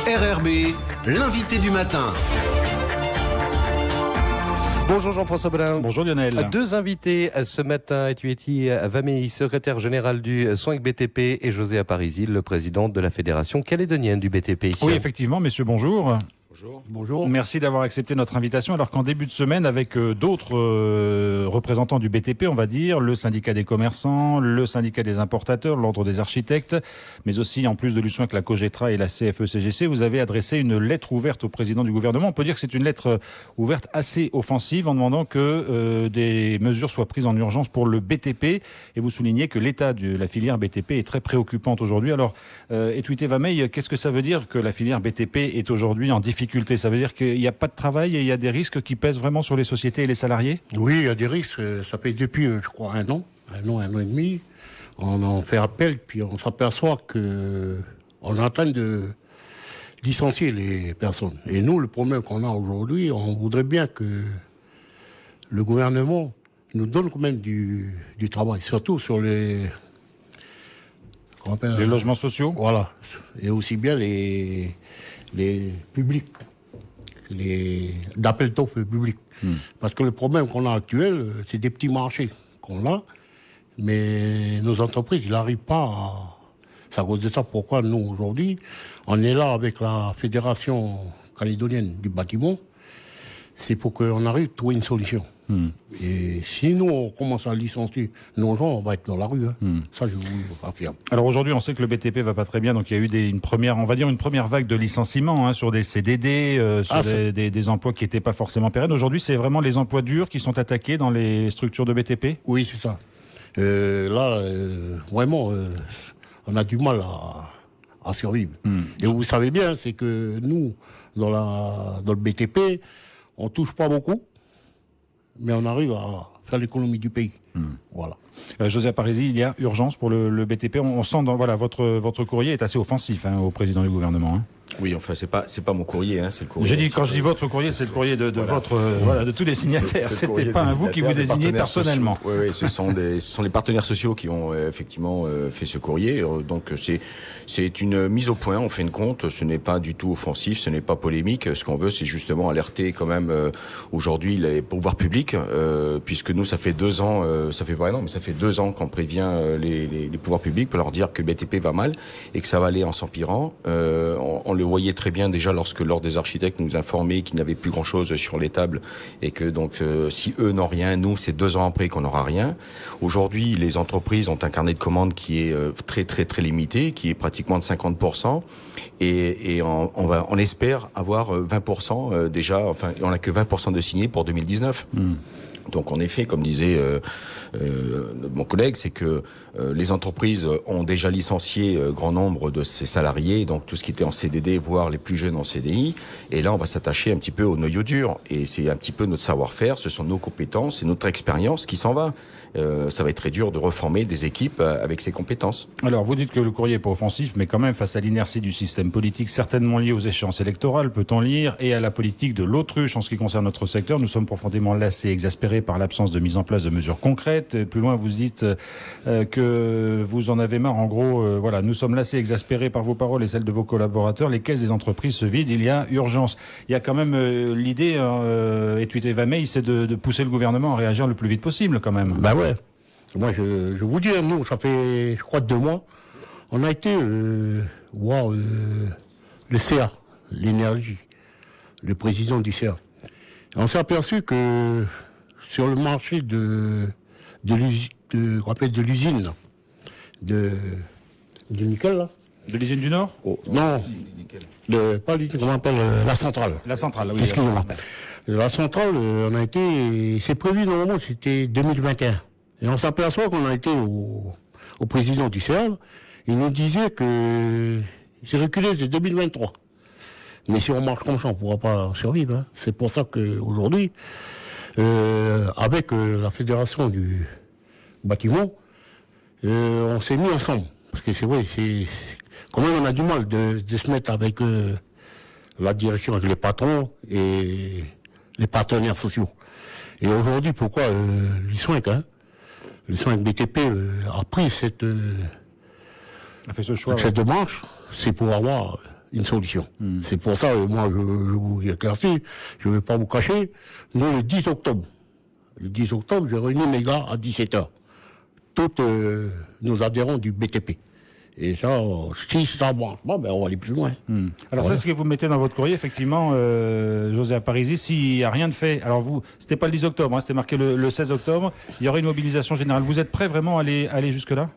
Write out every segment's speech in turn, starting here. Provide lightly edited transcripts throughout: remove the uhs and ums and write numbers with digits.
RRB, l'invité du matin. Bonjour Jean-François Belin. Bonjour Lionel. Deux invités ce matin, Etueti Vamei, secrétaire général du SOINC BTP, et José Aparizi, le président de la Fédération calédonienne du BTP. Oui, effectivement, messieurs, bonjour. Bonjour. Merci d'avoir accepté notre invitation. Alors qu'en début de semaine, avec d'autres représentants du BTP, on va dire, le syndicat des commerçants, le syndicat des importateurs, l'ordre des architectes, mais aussi, en plus de l'USOINC, la COGETRA et la CFE-CGC, vous avez adressé une lettre ouverte au président du gouvernement. On peut dire que c'est une lettre ouverte assez offensive en demandant que des mesures soient prises en urgence pour le BTP. Et vous soulignez que l'état de la filière BTP est très préoccupante aujourd'hui. Alors, Etueti Vamei, qu'est-ce que ça veut dire que la filière BTP est aujourd'hui en difficulté? Ça veut dire qu'il n'y a pas de travail et il y a des risques qui pèsent vraiment sur les sociétés et les salariés? Oui, il y a des risques. Ça fait depuis, je crois, un an et demi. On en fait appel, puis on s'aperçoit qu'on est en train de licencier les personnes. Et nous, le problème qu'on a aujourd'hui, on voudrait bien que le gouvernement nous donne quand même du travail, surtout sur les logements sociaux. Voilà. Et aussi bien les publics, d'appel d'offres publics. Parce que le problème qu'on a actuel, c'est des petits marchés qu'on a, mais nos entreprises, ils n'arrivent pas à... C'est à cause de ça pourquoi nous, aujourd'hui, on est là avec la Fédération calédonienne du bâtiment, c'est pour qu'on arrive à trouver une solution. Et si nous, on commence à licencier nos gens, on va être dans la rue. Ça, je vous affirme. Alors aujourd'hui, on sait que le BTP va pas très bien, donc il y a eu une première vague de licenciements sur des CDD, sur des emplois qui n'étaient pas forcément pérennes. Aujourd'hui, c'est vraiment les emplois durs qui sont attaqués dans les structures de BTP? Oui, c'est ça. Là, vraiment, on a du mal à survivre. Et vous savez bien, c'est que nous, dans le BTP, on touche pas beaucoup, mais on arrive à faire l'économie du pays. Voilà. José Aparizi, il y a urgence pour le BTP. On sent votre courrier est assez offensif au président du gouvernement. Oui, enfin, c'est pas mon courrier, c'est le courrier. Quand je dis votre courrier, c'est le courrier de tous les signataires. C'était pas vous qui vous désignez personnellement. Oui, ce sont les partenaires sociaux qui ont effectivement fait ce courrier. Donc c'est une mise au point. On fait une compte. Ce n'est pas du tout offensif, ce n'est pas polémique. Ce qu'on veut, c'est justement alerter quand même aujourd'hui les pouvoirs publics, puisque nous, ça fait 2 ans, ça fait pas un an, mais ça fait 2 ans qu'on prévient les pouvoirs publics pour leur dire que le BTP va mal et que ça va aller en s'empirant. On le voyait très bien déjà lorsque l'ordre des architectes nous informait qu'il n'y avait plus grand-chose sur les tables et que donc si eux n'ont rien, nous c'est 2 ans après qu'on n'aura rien. Aujourd'hui, les entreprises ont un carnet de commandes qui est très très très limité, qui est pratiquement de 50%, et on espère avoir 20% déjà. Enfin, on n'a que 20% de signés pour 2019. Donc en effet, comme disait mon collègue, c'est que les entreprises ont déjà licencié grand nombre de ces salariés, donc tout ce qui était en CDD, voire les plus jeunes en CDI. Et là, on va s'attacher un petit peu au noyau dur. Et c'est un petit peu notre savoir-faire, ce sont nos compétences et notre expérience qui s'en va. Ça va être très dur de reformer des équipes avec ces compétences. Alors, vous dites que le courrier n'est pas offensif, mais quand même, face à l'inertie du système politique, certainement lié aux échéances électorales, peut-on lire, et à la politique de l'autruche en ce qui concerne notre secteur, nous sommes profondément lassés et exaspérés par l'absence de mise en place de mesures concrètes. Plus loin, vous dites que vous en avez marre. En gros, voilà, nous sommes lassés et exaspérés par vos paroles et celles de vos collaborateurs. Les caisses des entreprises se vident, il y a urgence. Il y a quand même l'idée, Etueti Vamei, c'est de pousser le gouvernement à réagir le plus vite possible, quand même. Ben ouais. Moi, je vous dis, nous, ça fait, je crois, 2 mois, on a été voir le CA, l'énergie, le président du CA. Et on s'est aperçu que sur le marché de l'usine, du nickel, là. De l'usine du Nord? Non, pas l'usine, comment on appelle, la centrale. La centrale, oui. Excusez-moi. La centrale, on a été, c'est prévu normalement, c'était 2021. Et on s'aperçoit qu'on a été au président du CERL, il nous disait que c'est reculé, c'est 2023. Mais si on marche comme ça, on ne pourra pas survivre. C'est pour ça qu'aujourd'hui, avec la fédération du bâtiment, on s'est mis ensemble. Parce que c'est vrai, quand même on a du mal de se mettre avec la direction, avec les patrons et les partenaires sociaux. Et aujourd'hui, pourquoi l'USOINC, l'USOINC BTP a pris cette a fait ce choix, démarche, c'est pour avoir une solution. C'est pour ça, moi, je vous éclaircis, je ne vais pas vous cacher. Nous, le 10 octobre, j'ai réuni mes gars à 17h. Tous nos adhérents du BTP. Et ça, si ça marche pas, ben on va aller plus loin. Alors Voilà. c'est ce que vous mettez dans votre courrier, effectivement, José Aparizi, s'il n'y a rien de fait. Alors vous, c'était pas le 10 octobre, hein, c'était marqué le 16 octobre, il y aurait une mobilisation générale. Vous êtes prêt vraiment à aller jusque-là ?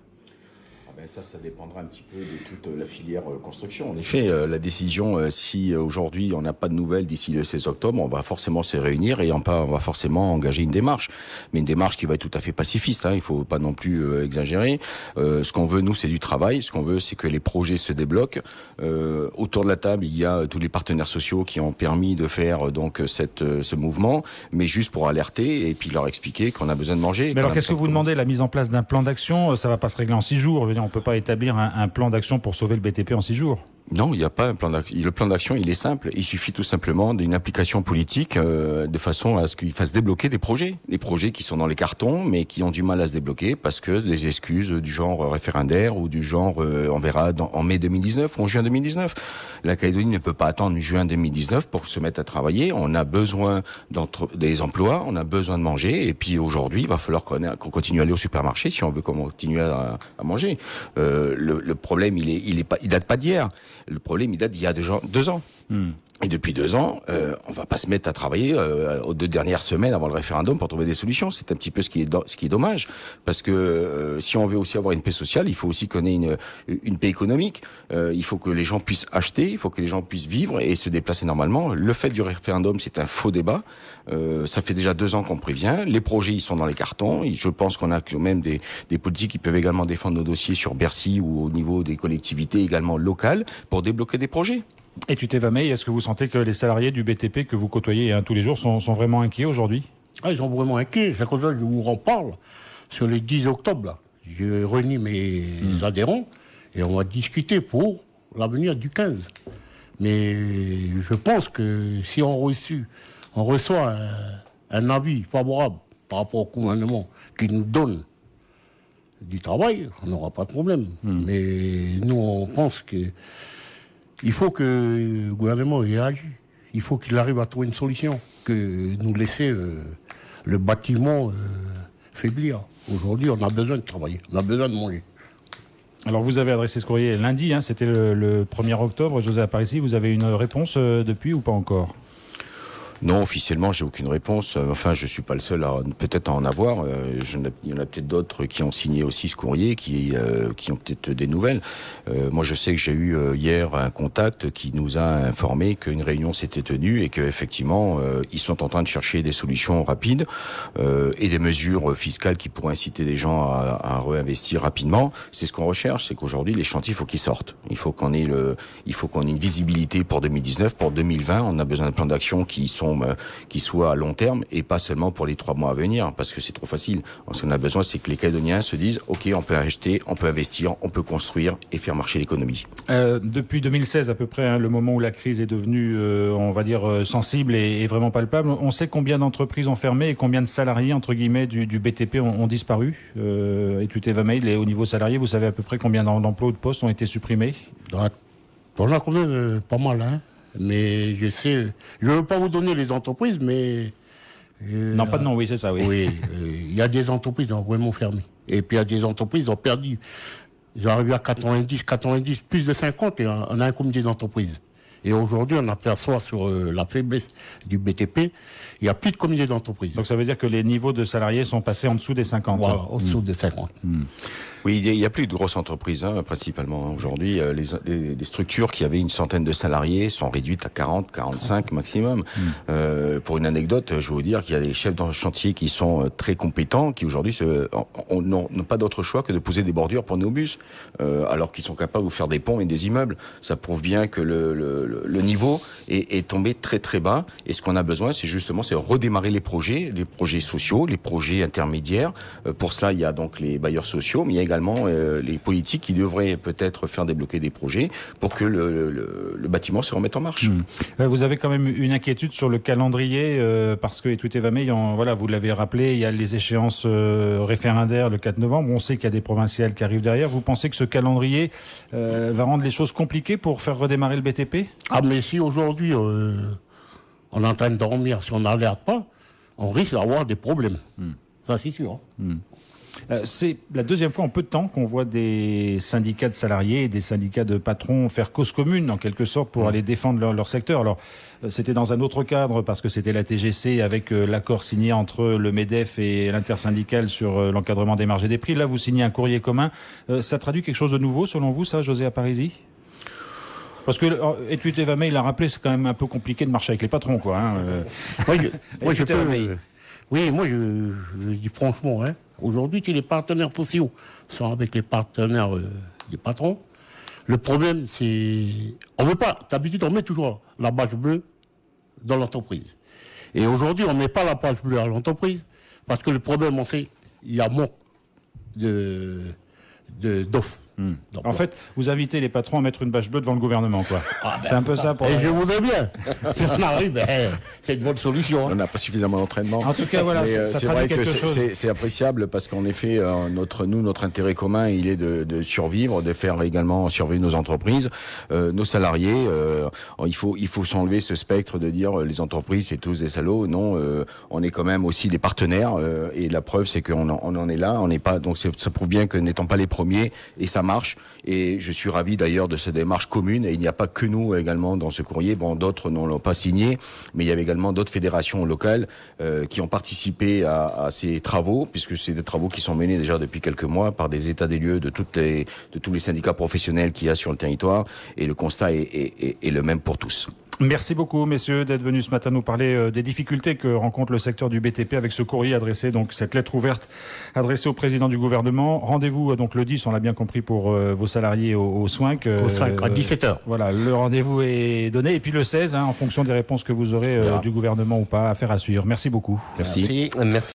Ça dépendra un petit peu de toute la filière construction. En effet, la décision, si aujourd'hui on n'a pas de nouvelles d'ici le 16 octobre, on va forcément se réunir et on va forcément engager une démarche. Mais une démarche qui va être tout à fait pacifiste, hein, il ne faut pas non plus exagérer. Ce qu'on veut, nous, c'est du travail. Ce qu'on veut, c'est que les projets se débloquent. Autour de la table, il y a tous les partenaires sociaux qui ont permis de faire donc ce mouvement, mais juste pour alerter et puis leur expliquer qu'on a besoin de manger. Mais alors qu'est-ce que vous demandez ? La mise en place d'un plan d'action, ça ne va pas se régler en 6 jours. Je veux dire, on ne peut pas établir un plan d'action pour sauver le BTP en 6 jours. Non, il n'y a pas un plan d'action. Le plan d'action, il est simple. Il suffit tout simplement d'une application politique de façon à ce qu'il fasse débloquer des projets. Des projets qui sont dans les cartons, mais qui ont du mal à se débloquer parce que des excuses du genre référendaire ou du genre on verra en mai 2019 ou en juin 2019. La Calédonie ne peut pas attendre juin 2019 pour se mettre à travailler. On a besoin des emplois, on a besoin de manger. Et puis aujourd'hui, il va falloir qu'on continue à aller au supermarché si on veut continuer à manger. Le problème, il date pas d'hier. Le problème, il date d'il y a 2 ans. Et depuis 2 ans, on va pas se mettre à travailler aux 2 dernières semaines avant le référendum pour trouver des solutions. C'est un petit peu ce qui est dommage, parce que si on veut aussi avoir une paix sociale, il faut aussi qu'on ait une paix économique. Il faut que les gens puissent acheter, il faut que les gens puissent vivre et se déplacer normalement. Le fait du référendum, c'est un faux débat. Ça fait déjà 2 ans qu'on prévient. Les projets, ils sont dans les cartons. Et je pense qu'on a quand même des politiques qui peuvent également défendre nos dossiers sur Bercy ou au niveau des collectivités également locales pour débloquer des projets. Et tu t'évamais, est-ce que vous sentez que les salariés du BTP que vous côtoyez tous les jours sont vraiment inquiets aujourd'hui ? Ah, ils sont vraiment inquiets. C'est comme ça que je vous en parle. Sur le 10 octobre, là, j'ai réuni mes adhérents et on va discuter pour l'avenir du 15. Mais je pense que si on reçoit un avis favorable par rapport au gouvernement qui nous donne du travail, on n'aura pas de problème. Mais nous, on pense que il faut que le gouvernement réagisse. Il faut qu'il arrive à trouver une solution, que nous laisser le bâtiment faiblir. Aujourd'hui, on a besoin de travailler, on a besoin de manger. Alors vous avez adressé ce courrier lundi, hein, c'était le 1er octobre. José Aparizi, vous avez une réponse depuis ou pas encore ? Non, officiellement, j'ai aucune réponse. Enfin, je suis pas le seul à peut-être à en avoir. Il y en a peut-être d'autres qui ont signé aussi ce courrier, qui ont peut-être des nouvelles. Moi, je sais que j'ai eu hier un contact qui nous a informé qu'une réunion s'était tenue et qu'effectivement, ils sont en train de chercher des solutions rapides et des mesures fiscales qui pourraient inciter les gens à réinvestir rapidement. C'est ce qu'on recherche, c'est qu'aujourd'hui, les chantiers, il faut qu'ils sortent. Il faut qu'on ait une visibilité pour 2019, pour 2020. On a besoin d'un plan d'action qui soit à long terme et pas seulement pour les 3 mois à venir, parce que c'est trop facile. Ce qu'on a besoin, c'est que les Calédoniens se disent ok, on peut acheter, on peut investir, on peut construire et faire marcher l'économie. Depuis 2016 à peu près, hein, le moment où la crise est devenue, on va dire, sensible et vraiment palpable, on sait combien d'entreprises ont fermé et combien de salariés, entre guillemets, du BTP ont disparu. Et tout est au niveau salarié, vous savez à peu près combien d'emplois ou de postes ont été supprimés ? On a quand même pas mal, hein. Mais je sais, je ne veux pas vous donner les entreprises, mais... non, pas de nom, oui, c'est ça, oui. Oui, il y a des entreprises qui ont vraiment fermé. Et puis il y a des entreprises qui ont perdu. Ils sont arrivés à 90, plus de 50, et on a un comité d'entreprise. Et aujourd'hui, on aperçoit sur la faiblesse du BTP, il n'y a plus de comité d'entreprise. Donc ça veut dire que les niveaux de salariés sont passés en dessous des 50. Voilà, en dessous des 50. Oui, il n'y a plus de grosses entreprises, hein, principalement. Aujourd'hui, les structures qui avaient une centaine de salariés sont réduites à 40, 45 maximum. Pour une anecdote, je vais vous dire qu'il y a des chefs de chantier qui sont très compétents, qui aujourd'hui n'ont pas d'autre choix que de poser des bordures pour nos bus, alors qu'ils sont capables de faire des ponts et des immeubles. Ça prouve bien que le niveau est tombé très très bas. Et ce qu'on a besoin, c'est redémarrer les projets sociaux, les projets intermédiaires. Pour cela, il y a donc les bailleurs sociaux, mais il y a également les politiques qui devraient peut-être faire débloquer des projets pour que le bâtiment se remette en marche. Vous avez quand même une inquiétude sur le calendrier, parce que Etuite Vamey, voilà, vous l'avez rappelé, il y a les échéances référendaires le 4 novembre. On sait qu'il y a des provinciales qui arrivent derrière. Vous pensez que ce calendrier va rendre les choses compliquées pour faire redémarrer le BTP? Ah, mais si aujourd'hui on est en train de dormir, si on n'alerte pas, on risque d'avoir des problèmes. Ça, c'est sûr. C'est la deuxième fois en peu de temps qu'on voit des syndicats de salariés et des syndicats de patrons faire cause commune, en quelque sorte, pour aller défendre leur secteur. Alors, c'était dans un autre cadre, parce que c'était la TGC avec l'accord signé entre le MEDEF et l'intersyndicale sur l'encadrement des marges et des prix. Là, vous signez un courrier commun. Ça traduit quelque chose de nouveau, selon vous, ça, José Aparizi? Parce que Etuite Vamey, il a rappelé, c'est quand même un peu compliqué de marcher avec les patrons, quoi. Moi, je dis franchement, aujourd'hui, les partenaires sociaux sont avec les partenaires des patrons. Le problème, c'est... On veut pas... D'habitude, on met toujours la page bleue dans l'entreprise. Et aujourd'hui, on ne met pas la page bleue à l'entreprise parce que le problème, on sait, il y a manque d'offres. Donc, en fait, vous invitez les patrons à mettre une bâche bleue devant le gouvernement, quoi. C'est un peu ça pour... Et je voudrais bien. Si on arrive, c'est une bonne solution. On n'a pas suffisamment d'entraînement. En tout cas, voilà, ça traduit quelque chose. C'est appréciable parce qu'en effet, notre intérêt commun, il est de survivre, de faire également survivre nos entreprises, nos salariés. Il faut s'enlever ce spectre de dire les entreprises, c'est tous des salauds. Non, on est quand même aussi des partenaires. Et la preuve, c'est qu'on en est là. On n'est pas. Donc, ça prouve bien que n'étant pas les premiers, et ça marche. Et je suis ravi d'ailleurs de cette démarche commune. Et il n'y a pas que nous également dans ce courrier. Bon, d'autres ne l'ont pas signé, mais il y avait également d'autres fédérations locales qui ont participé à ces travaux, puisque c'est des travaux qui sont menés déjà depuis quelques mois par des états des lieux de tous les syndicats professionnels qu'il y a sur le territoire. Et le constat est le même pour tous. Merci beaucoup, messieurs, d'être venus ce matin nous parler des difficultés que rencontre le secteur du BTP avec ce courrier adressé, donc cette lettre ouverte adressée au président du gouvernement. Rendez-vous donc le 10, on l'a bien compris, pour vos salariés au SWINC. Au SWINC, à 17h. Voilà, le rendez-vous est donné. Et puis le 16, en fonction des réponses que vous aurez du gouvernement ou pas, affaire à suivre. Merci beaucoup. Merci. Merci.